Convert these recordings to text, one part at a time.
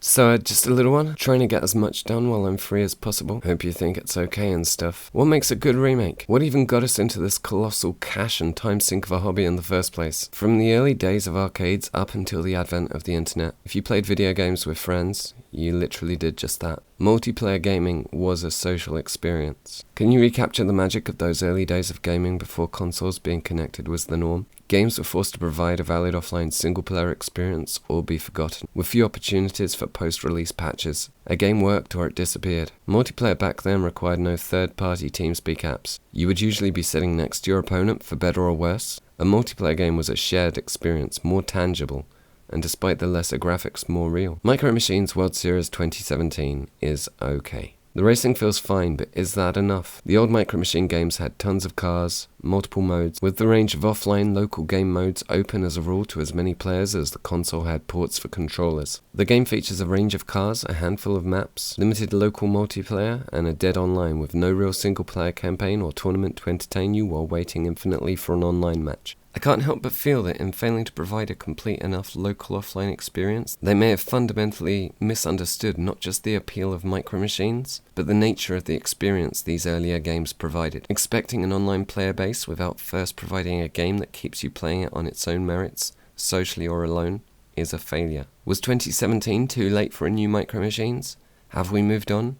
So just a little one, trying to get as much done while I'm free as possible. Hope you think it's okay and stuff. What makes a good remake? What even got us into this colossal cash and time sink of a hobby in the first place? From the early days of arcades up until the advent of the internet, if you played video games with friends, you literally did just that. Multiplayer gaming was a social experience. Can you recapture the magic of those early days of gaming before consoles being connected was the norm? Games were forced to provide a valid offline single-player experience or be forgotten, with few opportunities for post-release patches. A game worked or it disappeared. Multiplayer back then required no third-party TeamSpeak apps. You would usually be sitting next to your opponent for better or worse. A multiplayer game was a shared experience, more tangible, and despite the lesser graphics, more real. Micro Machines World Series 2017 is okay. The racing feels fine, but is that enough? The old Micro Machine games had tons of cars, multiple modes, with the range of offline local game modes open as a rule to as many players as the console had ports for controllers. The game features a range of cars, a handful of maps, limited local multiplayer, and a dead online with no real single-player campaign or tournament to entertain you while waiting infinitely for an online match. I can't help but feel that in failing to provide a complete enough local offline experience, they may have fundamentally misunderstood not just the appeal of Micro Machines, but the nature of the experience these earlier games provided. Expecting an online player base without first providing a game that keeps you playing it on its own merits, socially or alone, is a failure. Was 2017 too late for a new Micro Machines? Have we moved on?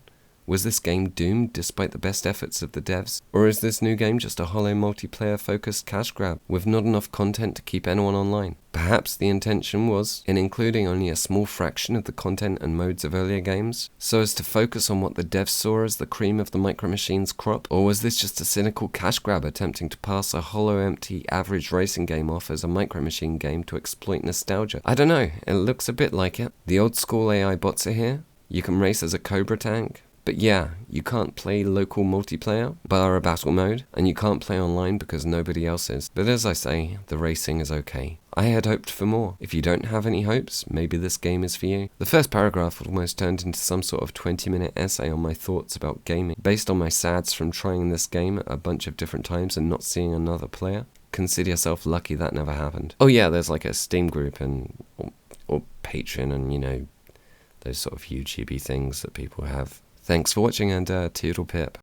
Was this game doomed despite the best efforts of the devs? Or is this new game just a hollow multiplayer-focused cash grab with not enough content to keep anyone online? Perhaps the intention was in including only a small fraction of the content and modes of earlier games, so as to focus on what the devs saw as the cream of the Micro Machines crop? Or was this just a cynical cash grab attempting to pass a hollow, empty, average racing game off as a Micro Machine game to exploit nostalgia? I don't know, it looks a bit like it. The old school AI bots are here. You can race as a Cobra tank. But yeah, you can't play local multiplayer, bar a battle mode, and you can't play online because nobody else is. But as I say, the racing is okay. I had hoped for more. If you don't have any hopes, maybe this game is for you. The first paragraph almost turned into some sort of 20-minute essay on my thoughts about gaming, based on my sads from trying this game a bunch of different times and not seeing another player. Consider yourself lucky that never happened. Oh yeah, there's like a Steam group and or Patreon and, you know, those sort of YouTubey things that people have. Thanks for watching and toodle pip.